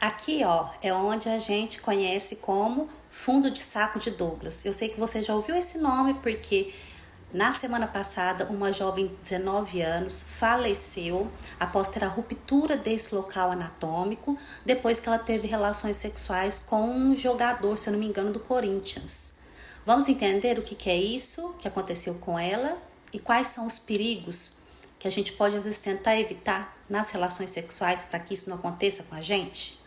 Aqui, ó, é onde a gente conhece como fundo de saco de Douglas. Eu sei que você já ouviu esse nome porque na semana passada uma jovem de 19 anos faleceu após ter a ruptura desse local anatômico, depois que ela teve relações sexuais com um jogador, se eu não me engano, do Corinthians. Vamos entender o que é isso, que aconteceu com ela e quais são os perigos que a gente pode às vezes tentar evitar nas relações sexuais para que isso não aconteça com a gente?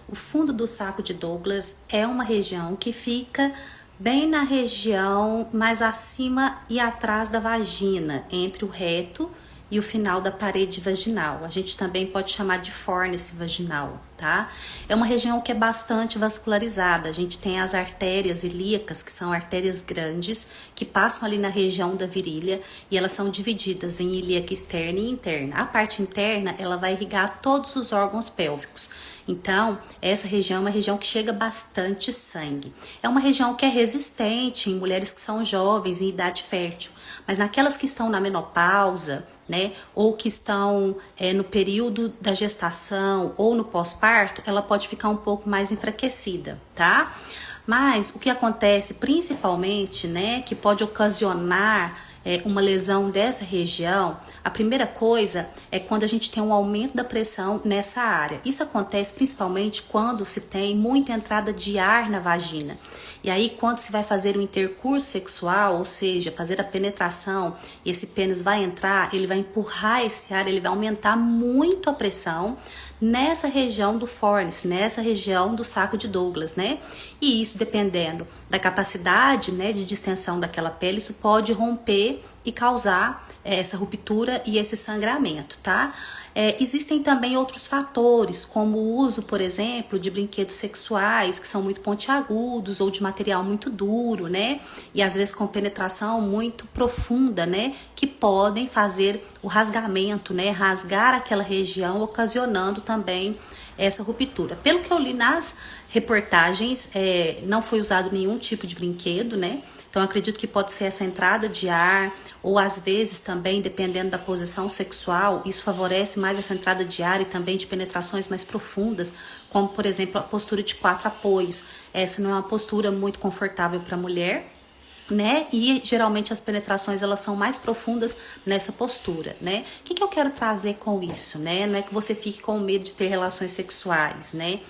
O fundo do saco de Douglas é uma região que fica bem na região mais acima e atrás da vagina, entre o reto e o final da parede vaginal. A gente também pode chamar de fórnice vaginal, tá? É uma região que é bastante vascularizada. A gente tem as artérias ilíacas, que são artérias grandes, que passam ali na região da virilha e elas são divididas em ilíaca externa e interna. A parte interna, ela vai irrigar todos os órgãos pélvicos. Então, essa região é uma região que chega bastante sangue. É uma região que é resistente em mulheres que são jovens, em idade fértil. Mas naquelas que estão na menopausa, né, ou que estão no período da gestação ou no pós-parto, ela pode ficar um pouco mais enfraquecida, tá? Mas o que acontece principalmente, né, que pode ocasionar uma lesão dessa região, a primeira coisa é quando a gente tem um aumento da pressão nessa área. Isso acontece principalmente quando se tem muita entrada de ar na vagina. E aí, quando se vai fazer o intercurso sexual, ou seja, fazer a penetração, e esse pênis vai entrar, ele vai empurrar esse ar, ele vai aumentar muito a pressão nessa região do fórnice, nessa região do saco de Douglas, né? E isso, dependendo da capacidade, né, de distensão daquela pele, isso pode romper e causar essa ruptura e esse sangramento, tá? Existem também outros fatores, como o uso, por exemplo, de brinquedos sexuais que são muito pontiagudos ou de material muito duro, né? E às vezes com penetração muito profunda, né? Que podem fazer o rasgamento, né? Rasgar aquela região, ocasionando também essa ruptura. Pelo que eu li nas reportagens, não foi usado nenhum tipo de brinquedo, né? Então, eu acredito que pode ser essa entrada de ar, ou às vezes também, dependendo da posição sexual, isso favorece mais essa entrada de ar e também de penetrações mais profundas, como, por exemplo, a postura de 4 apoios. Essa não é uma postura muito confortável para a mulher, né? E geralmente as penetrações elas são mais profundas nessa postura, né? O que eu quero trazer com isso, né? Não é que você fique com medo de ter relações sexuais, né?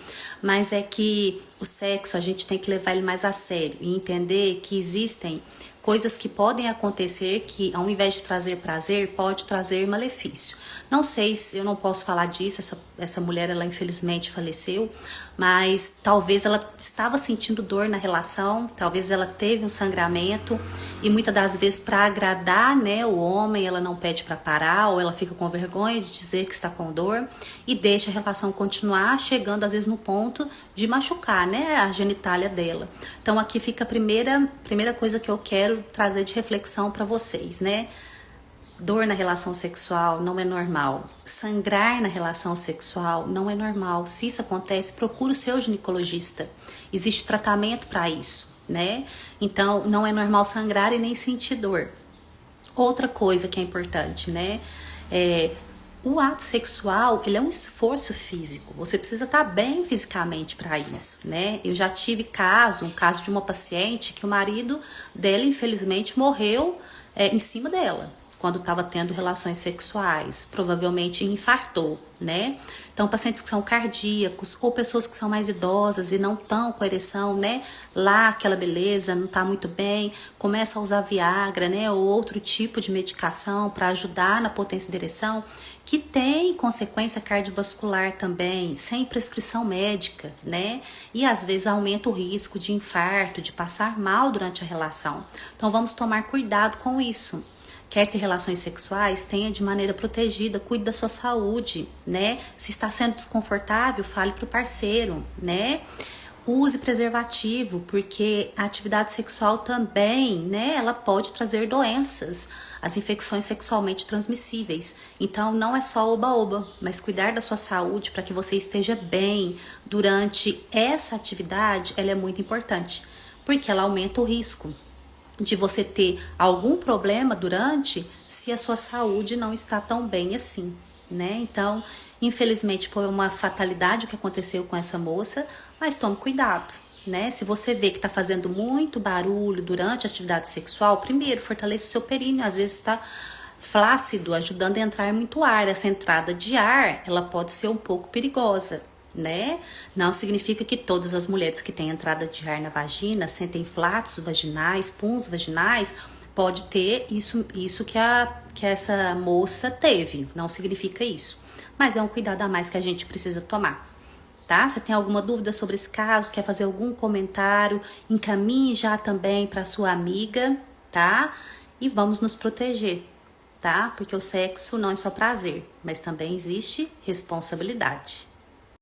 Mas é que o sexo a gente tem que levar ele mais a sério e entender que existem coisas que podem acontecer que, ao invés de trazer prazer, pode trazer malefício. Não sei se eu não posso falar disso, essa mulher, ela infelizmente faleceu, mas talvez ela estava sentindo dor na relação, talvez ela teve um sangramento e muitas das vezes para agradar, né, o homem, ela não pede para parar ou ela fica com vergonha de dizer que está com dor e deixa a relação continuar, chegando às vezes no ponto de machucar, né, a genitália dela. Então aqui fica a primeira coisa que eu quero trazer de reflexão para vocês, né? Dor na relação sexual não é normal. Sangrar na relação sexual não é normal. Se isso acontece, procure o seu ginecologista. Existe tratamento para isso, né? Então, não é normal sangrar e nem sentir dor. Outra coisa que é importante, né? O ato sexual, ele é um esforço físico. Você precisa estar bem fisicamente para isso, né? Eu já tive um caso de uma paciente que o marido dela, infelizmente, morreu em cima dela, quando estava tendo relações sexuais, provavelmente infartou, né? Então, pacientes que são cardíacos ou pessoas que são mais idosas e não estão com ereção, né? Lá, aquela beleza, não está muito bem, começa a usar Viagra, né? Ou outro tipo de medicação para ajudar na potência da ereção, que tem consequência cardiovascular também, sem prescrição médica, né? E às vezes aumenta o risco de infarto, de passar mal durante a relação. Então, vamos tomar cuidado com isso. Quer ter relações sexuais, tenha de maneira protegida, cuide da sua saúde, né? Se está sendo desconfortável, fale para o parceiro, né? Use preservativo, porque a atividade sexual também, né? Ela pode trazer doenças, as infecções sexualmente transmissíveis. Então, não é só oba-oba, mas cuidar da sua saúde para que você esteja bem durante essa atividade, ela é muito importante, porque ela aumenta o risco de você ter algum problema durante, se a sua saúde não está tão bem assim, né? Então, Infelizmente foi uma fatalidade o que aconteceu com essa moça, mas tome cuidado, né? Se você vê que tá fazendo muito barulho durante a atividade sexual, primeiro fortaleça o seu períneo, às vezes está flácido, ajudando a entrar muito ar. Essa entrada de ar, ela pode ser um pouco perigosa, né? Não significa que todas as mulheres que têm entrada de ar na vagina sentem flatos vaginais, puns vaginais, pode ter isso que essa moça teve. Não significa isso. Mas é um cuidado a mais que a gente precisa tomar, tá? Você tem alguma dúvida sobre esse caso, quer fazer algum comentário, encaminhe já também para sua amiga, tá? E vamos nos proteger, tá? Porque o sexo não é só prazer, mas também existe responsabilidade.